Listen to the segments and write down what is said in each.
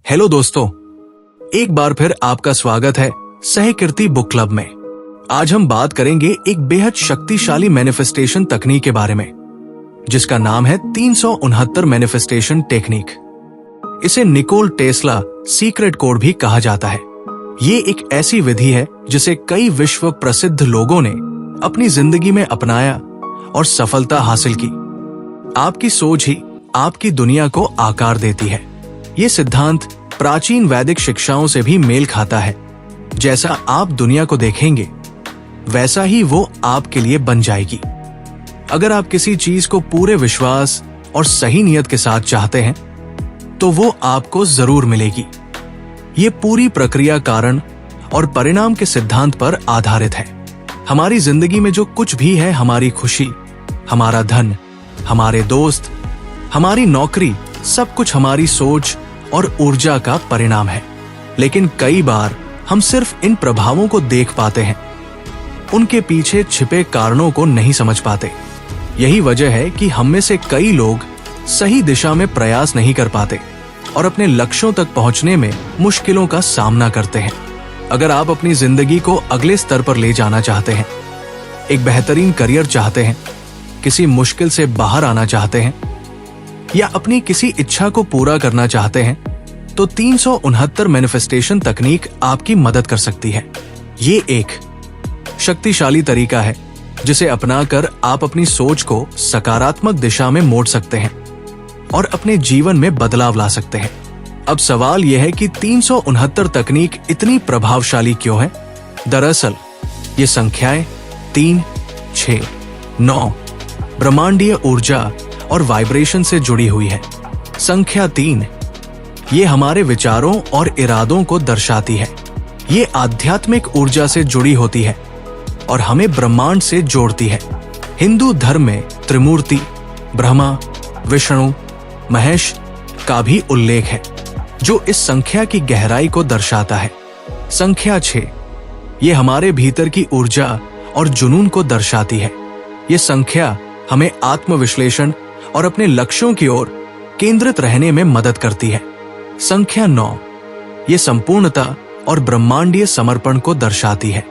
Hello दोस्तों, एक बार फिर आपका स्वागत है सहकीर्ति बुक क्लब में। आज हम बात करेंगे एक बेहद शक्तिशाली मैनिफेस्टेशन तकनीक के बारे में, जिसका नाम है 369 मैनिफेस्टेशन टेक्निक। इसे निकोल टेस्ला सीक्रेट कोड भी कहा जाता है। ये एक ऐसी विधि है जिसे कई विश्व प्रसिद्ध लोगों ने अपनी जिंदगी में अपनाया और सफलता हासिल की। आपकी सोच ही आपकी दुनिया को आकार देती है। ये सिद्धांत प्राचीन वैदिक शिक्षाओं से भी मेल खाता है। जैसा आप दुनिया को देखेंगे, वैसा ही वो आपके लिए बन जाएगी। अगर आप किसी चीज को पूरे विश्वास और सही नियत के साथ चाहते हैं, तो वो आपको जरूर मिलेगी। ये पूरी प्रक्रिया कारण और परिणाम के सिद्धांत पर आधारित है। हमारी जिंदगी में जो कुछ भी है, हमारी खुशी, हमारा धन, हमारे दोस्त, हमारी नौकरी, सब कुछ हमारी सोच और ऊर्जा का परिणाम है। लेकिन कई बार हम सिर्फ इन प्रभावों को देख पाते हैं, उनके पीछे छिपे कारणों को नहीं समझ पाते। यही वजह है कि हम में से कई लोग सही दिशा में प्रयास नहीं कर पाते और अपने लक्ष्यों तक पहुंचने में मुश्किलों का सामना करते हैं। अगर आप अपनी जिंदगी को अगले स्तर पर ले जाना चाहते हैं, एक बेहतरीन करियर चाहते हैं, किसी मुश्किल से बाहर आना चाहते हैं या अपनी किसी इच्छा को पूरा करना चाहते हैं, तो 369 मैनिफेस्टेशन तकनीक आपकी मदद कर सकती है। ये एक शक्तिशाली तरीका है जिसे अपनाकर आप अपनी सोच को सकारात्मक दिशा में मोड़ सकते हैं और अपने जीवन में बदलाव ला सकते हैं। अब सवाल यह है कि 369 तकनीक इतनी प्रभावशाली क्यों है? दरअसल ये संख्याएं 3, 6, 9 ब्रह्मांडीय ऊर्जा और वाइब्रेशन से जुड़ी हुई है। संख्या 3 ये हमारे विचारों और इरादों को दर्शाती है। ये आध्यात्मिक ऊर्जा से जुड़ी होती है और हमें ब्रह्मांड से जोड़ती है। हिंदू धर्म में त्रिमूर्ति ब्रह्मा, विष्णु, महेश का भी उल्लेख है, जो इस संख्या की गहराई को दर्शाता है। संख्या 6 ये हमारे भीतर की ऊर्जा और जुनून को दर्शाती है। ये संख्या हमें आत्मविश्लेषण और अपने लक्ष्यों की ओर केंद्रित रहने में मदद करती है। संख्या 9 ये संपूर्णता और ब्रह्मांडीय समर्पण को दर्शाती है।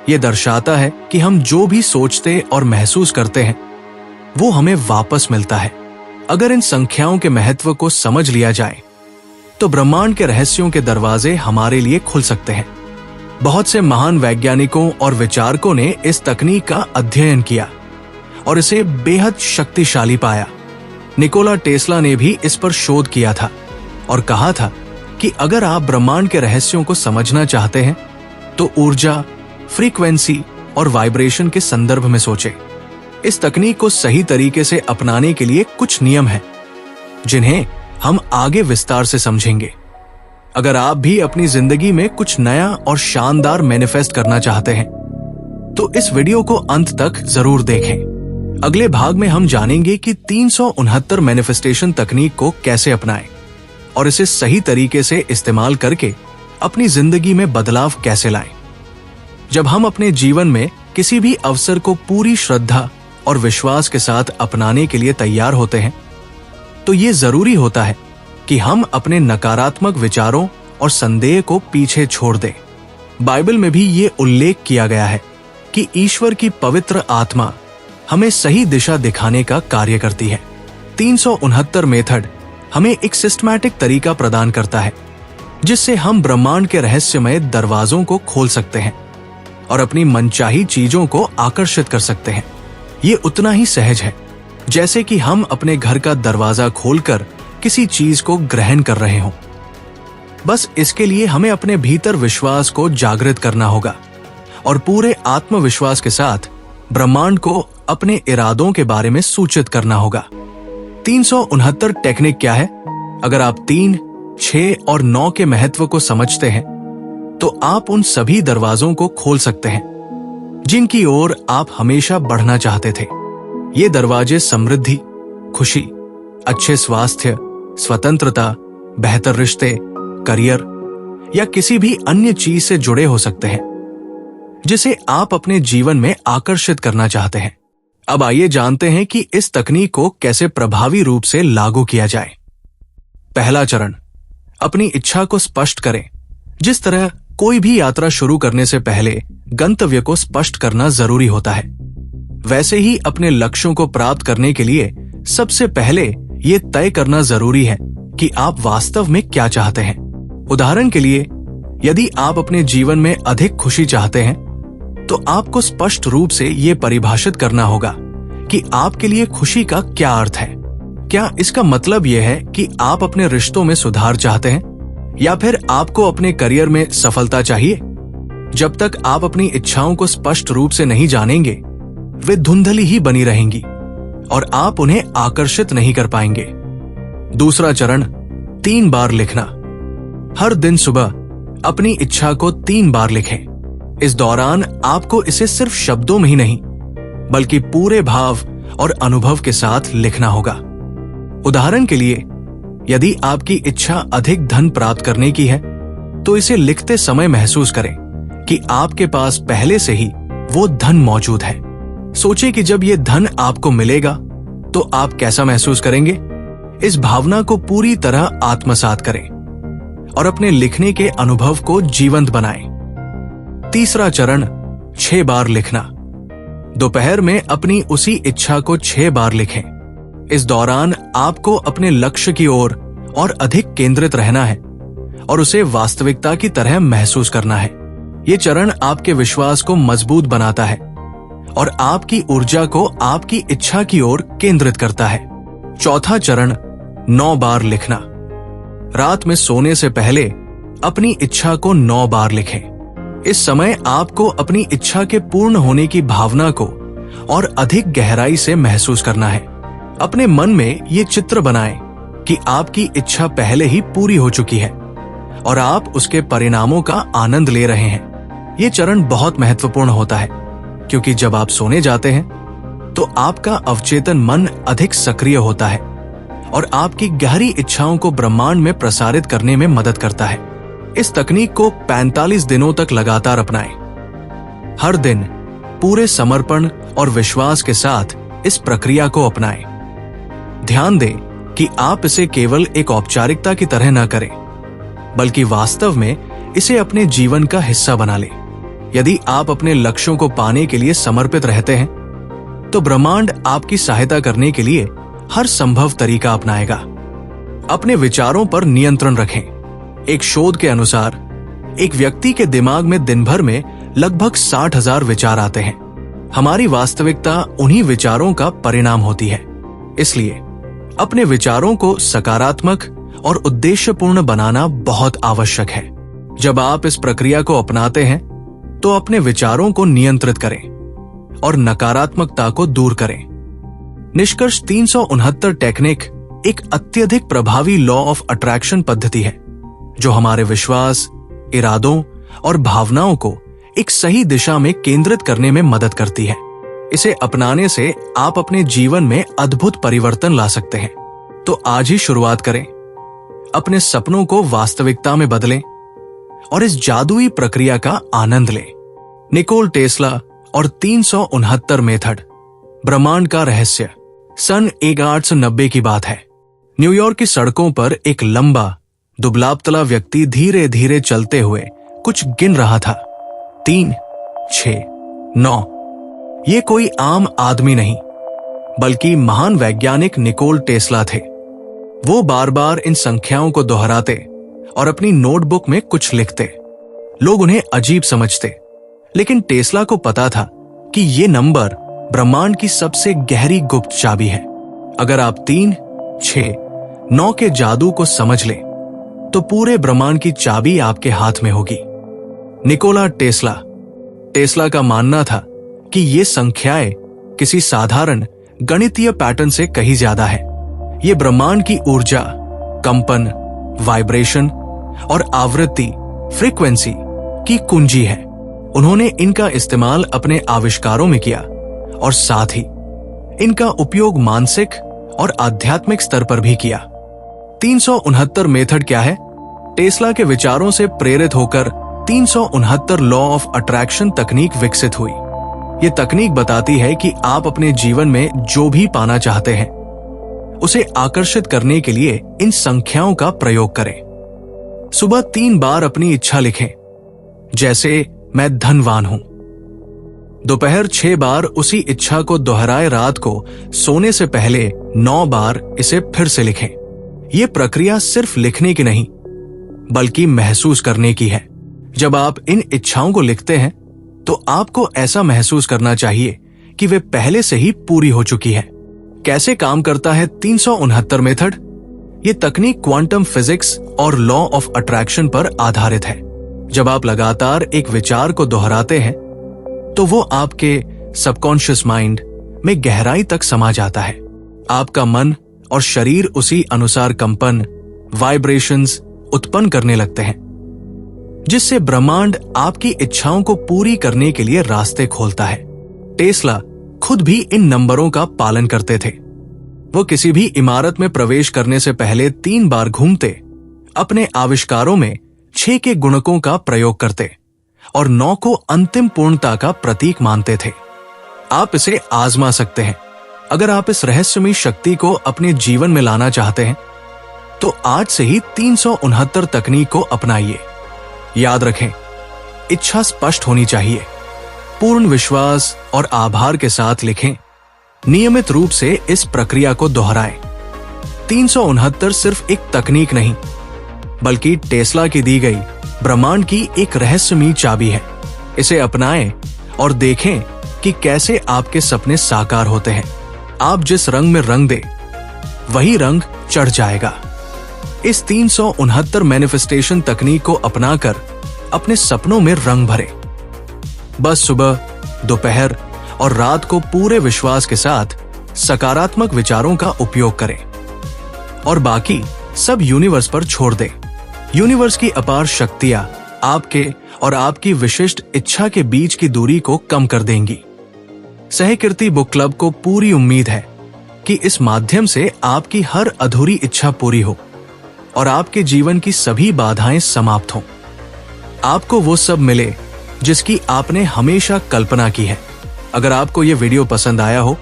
ये दर्शाता है कि हम जो भी सोचते और महसूस करते हैं, वो हमें वापस मिलता है। अगर इन संख्याओं के महत्व को समझ लिया जाए, तो ब्रह्मांड के रहस्यों के दरवाजे हमारे लिए खुल सकते हैं। बहुत से महान वैज्ञानिकों और विचारकों ने इस तकनीक का अध्ययन किया और इसे बेहद शक्तिशाली पाया। निकोला टेस्ला ने भी इस पर शोध किया था और कहा था कि अगर आप ब्रह्मांड के रहस्यों को समझना चाहते हैं, तो ऊर्जा, फ्रीक्वेंसी और वाइब्रेशन के संदर्भ में सोचें। इस तकनीक को सही तरीके से अपनाने के लिए कुछ नियम हैं, जिन्हें हम आगे विस्तार से समझेंगे। अगर आप भी अपनी जिंदगी में कुछ नया और शानदार मैनिफेस्ट करना चाहते हैं, तो इस वीडियो को अंत तक जरूर देखें। अगले भाग में हम जानेंगे कि 369 मैनिफेस्टेशन तकनीक को कैसे अपनाएं और इसे सही तरीके से इस्तेमाल करके अपनी जिंदगी में बदलाव कैसे लाएं। जब हम अपने जीवन में किसी भी अवसर को पूरी श्रद्धा और विश्वास के साथ अपनाने के लिए तैयार होते हैं, तो ये जरूरी होता है कि हम अपने नकारात्मक विचारों और संदेह को पीछे छोड़ दें। बाइबल में भी ये उल्लेख किया गया है कि ईश्वर की पवित्र आत्मा हमें सही दिशा दिखाने का कार्य करती है। 369 मेथड हमें एक सिस्टमैटिक तरीका प्रदान करता है, जिससे हम ब्रह्मांड के रहस्यमय दरवाजों को खोल सकते हैं और अपनी मनचाही चीजों को आकर्षित कर सकते हैं। ये उतना ही सहज है जैसे कि हम अपने घर का दरवाजा खोलकर किसी चीज को ग्रहण कर रहे हों। बस इसके लिए हमें अपने भीतर विश्वास को जागृत करना होगा और पूरे आत्मविश्वास के साथ ब्रह्मांड को अपने इरादों के बारे में सूचित करना होगा। 369 टेक्निक क्या है? अगर आप 3, 6 और 9 के महत्व को समझते हैं, तो आप उन सभी दरवाजों को खोल सकते हैं जिनकी ओर आप हमेशा बढ़ना चाहते थे। ये दरवाजे समृद्धि, खुशी, अच्छे स्वास्थ्य, स्वतंत्रता, बेहतर रिश्ते, करियर या किसी भी अन्य चीज से जुड़े हो सकते हैं जिसे आप अपने जीवन में आकर्षित करना चाहते हैं। अब आइए जानते हैं कि इस तकनीक को कैसे प्रभावी रूप से लागू किया जाए। पहला चरण, अपनी इच्छा को स्पष्ट करें। जिस तरह कोई भी यात्रा शुरू करने से पहले गंतव्य को स्पष्ट करना जरूरी होता है, वैसे ही अपने लक्ष्यों को प्राप्त करने के लिए सबसे पहले ये तय करना जरूरी है कि आप वास्तव में क्या चाहते हैं। उदाहरण के लिए, यदि आप अपने जीवन में अधिक खुशी चाहते हैं, तो आपको स्पष्ट रूप से ये परिभाषित करना होगा कि आपके लिए खुशी का क्या अर्थ है। क्या इसका मतलब यह है कि आप अपने रिश्तों में सुधार चाहते हैं, या फिर आपको अपने करियर में सफलता चाहिए? जब तक आप अपनी इच्छाओं को स्पष्ट रूप से नहीं जानेंगे, वे धुंधली ही बनी रहेंगी और आप उन्हें आकर्षित नहीं कर पाएंगे। दूसरा चरण, 3 बार लिखना। हर दिन सुबह अपनी इच्छा को 3 बार लिखें। इस दौरान आपको इसे सिर्फ शब्दों में ही नहीं, बल्कि पूरे भाव और अनुभव के साथ लिखना होगा। उदाहरण के लिए, यदि आपकी इच्छा अधिक धन प्राप्त करने की है, तो इसे लिखते समय महसूस करें कि आपके पास पहले से ही वो धन मौजूद है। सोचिए कि जब ये धन आपको मिलेगा तो आप कैसा महसूस करेंगे। इस भावना को पूरी तरह आत्मसात करें और अपने लिखने के अनुभव को जीवंत बनाएं। तीसरा चरण, 6 बार लिखना। दोपहर में अपनी उसी इच्छा को 6 बार लिखें। इस दौरान आपको अपने लक्ष्य की ओर और अधिक केंद्रित रहना है और उसे वास्तविकता की तरह महसूस करना है। ये चरण आपके विश्वास को मजबूत बनाता है और आपकी ऊर्जा को आपकी इच्छा की ओर केंद्रित करता है। चौथा चरण, 9 बार लिखना। रात में सोने से पहले अपनी इच्छा को 9 बार लिखें। इस समय आपको अपनी इच्छा के पूर्ण होने की भावना को और अधिक गहराई से महसूस करना है। अपने मन में ये चित्र बनाएं कि आपकी इच्छा पहले ही पूरी हो चुकी है और आप उसके परिणामों का आनंद ले रहे हैं। ये चरण बहुत महत्वपूर्ण होता है, क्योंकि जब आप सोने जाते हैं तो आपका अवचेतन मन अधिक सक्रिय होता है और आपकी गहरी इच्छाओं को ब्रह्मांड में प्रसारित करने में मदद करता है। इस तकनीक को 45 दिनों तक लगातार अपनाएं। हर दिन पूरे समर्पण और विश्वास के साथ इस प्रक्रिया को अपनाएं। ध्यान दें कि आप इसे केवल एक औपचारिकता की तरह न करें, बल्कि वास्तव में इसे अपने जीवन का हिस्सा बना लें। यदि आप अपने लक्ष्यों को पाने के लिए समर्पित रहते हैं, तो ब्रह्मांड आपकी सहायता करने के लिए हर संभव तरीका अपनाएगा। अपने विचारों पर नियंत्रण रखें। एक शोध के अनुसार एक व्यक्ति के दिमाग में दिन भर में लगभग 60,000 विचार आते हैं। हमारी वास्तविकता उन्हीं विचारों का परिणाम होती है। इसलिए अपने विचारों को सकारात्मक और उद्देश्यपूर्ण बनाना बहुत आवश्यक है। जब आप इस प्रक्रिया को अपनाते हैं, तो अपने विचारों को नियंत्रित करें और नकारात्मकता को दूर करें। निष्कर्ष, 369 टेक्निक एक अत्यधिक प्रभावी लॉ ऑफ अट्रैक्शन पद्धति है, जो हमारे विश्वास, इरादों और भावनाओं को एक सही दिशा में केंद्रित करने में मदद करती है। इसे अपनाने से आप अपने जीवन में अद्भुत परिवर्तन ला सकते हैं। तो आज ही शुरुआत करें, अपने सपनों को वास्तविकता में बदलें और इस जादुई प्रक्रिया का आनंद लें। निकोल टेस्ला और 369 मेथड, ब्रह्मांड का रहस्य। सन 1890 की बात है। न्यूयॉर्क की सड़कों पर एक लंबा दुबला-पतला व्यक्ति धीरे धीरे चलते हुए कुछ गिन रहा था। 3, 6, 9। ये कोई आम आदमी नहीं, बल्कि महान वैज्ञानिक निकोल टेस्ला थे। वो बार बार इन संख्याओं को दोहराते और अपनी नोटबुक में कुछ लिखते। लोग उन्हें अजीब समझते, लेकिन टेस्ला को पता था कि ये नंबर ब्रह्मांड की सबसे गहरी गुप्त चाबी है। अगर आप 3, 6, 9 के जादू को समझ लें, तो पूरे ब्रह्मांड की चाबी आपके हाथ में होगी। निकोला टेस्ला का मानना था कि ये संख्याएं किसी साधारण गणितीय पैटर्न से कहीं ज्यादा है। ये ब्रह्मांड की ऊर्जा, कंपन, वाइब्रेशन और आवृत्ति, फ्रीक्वेंसी की कुंजी है। उन्होंने इनका इस्तेमाल अपने आविष्कारों में किया और साथ ही इनका उपयोग मानसिक और आध्यात्मिक स्तर पर भी किया। 369 मेथड क्या है? टेस्ला के विचारों से प्रेरित होकर 369 लॉ ऑफ अट्रैक्शन तकनीक विकसित हुई। ये तकनीक बताती है कि आप अपने जीवन में जो भी पाना चाहते हैं, उसे आकर्षित करने के लिए इन संख्याओं का प्रयोग करें। सुबह 3 बार अपनी इच्छा लिखें, जैसे मैं धनवान हूं। दोपहर 6 बार उसी इच्छा को दोहराए रात को सोने से पहले 9 बार इसे फिर से लिखें। यह प्रक्रिया सिर्फ लिखने की नहीं, बल्कि महसूस करने की है। जब आप इन इच्छाओं को लिखते हैं तो आपको ऐसा महसूस करना चाहिए कि वे पहले से ही पूरी हो चुकी है। कैसे काम करता है 369 मेथड? ये तकनीक क्वांटम फिजिक्स और लॉ ऑफ अट्रैक्शन पर आधारित है। जब आप लगातार एक विचार को दोहराते हैं तो वो आपके सबकॉन्शियस माइंड में गहराई तक समा जाता है। आपका मन और शरीर उसी अनुसार कंपन, वाइब्रेशंस उत्पन्न करने लगते हैं, जिससे ब्रह्मांड आपकी इच्छाओं को पूरी करने के लिए रास्ते खोलता है। टेस्ला खुद भी इन नंबरों का पालन करते थे। वो किसी भी इमारत में प्रवेश करने से पहले 3 बार घूमते, अपने आविष्कारों में 6 के गुणकों का प्रयोग करते और 9 को अंतिम पूर्णता का प्रतीक मानते थे। आप इसे आजमा सकते हैं। अगर आप इस रहस्यमयी शक्ति को अपने जीवन में लाना चाहते हैं तो आज से ही 369 तकनीक को अपनाइए। याद रखें, इच्छा स्पष्ट होनी चाहिए। पूर्ण विश्वास और आभार के साथ लिखें। नियमित रूप से इस प्रक्रिया को दोहराएं। 369 सिर्फ एक तकनीक नहीं, बल्कि टेस्ला की दी गई ब्रह्मांड की एक रहस्यमयी चाबी है। इसे अपनाएं और देखें कि कैसे आपके सपने साकार होते हैं। आप जिस रंग में रंग दे, वही रंग चढ़ जाएगा। इस 369 मैनिफेस्टेशन तकनीक को अपनाकर अपने सपनों में रंग भरें। बस सुबह, दोपहर और रात को पूरे विश्वास के साथ सकारात्मक विचारों का उपयोग करें और बाकी सब यूनिवर्स पर छोड़ दें। यूनिवर्स की अपार शक्तियां आपके और आपकी विशिष्ट इच्छा के बीच की दूरी को कम कर देंगी। सहकीर्ति बुक क्लब को पूरी उम्मीद है कि इस माध्यम से आपकी हर अधूरी इच्छा पूरी हो और आपके जीवन की सभी बाधाएं समाप्त हों। आपको वो सब मिले जिसकी आपने हमेशा कल्पना की है। अगर आपको ये वीडियो पसंद आया हो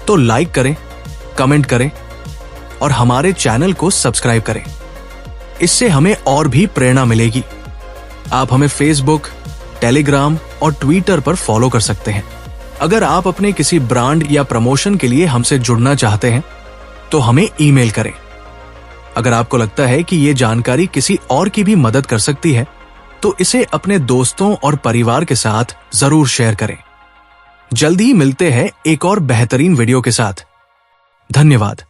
तो लाइक करें, कमेंट करें और हमारे चैनल को सब्सक्राइब करें। इससे हमें और भी प्रेरणा मिलेगी। आप हमें फेसबुक, टेलीग्राम और ट्विटर पर फॉलो कर सकते हैं। अगर आप अपने किसी ब्रांड या प्रमोशन के लिए हमसे जुड़ना चाहते हैं तो हमें ईमेल करें। अगर आपको लगता है कि ये जानकारी किसी और की भी मदद कर सकती है तो इसे अपने दोस्तों और परिवार के साथ जरूर शेयर करें। जल्दी ही मिलते हैं एक और बेहतरीन वीडियो के साथ। धन्यवाद।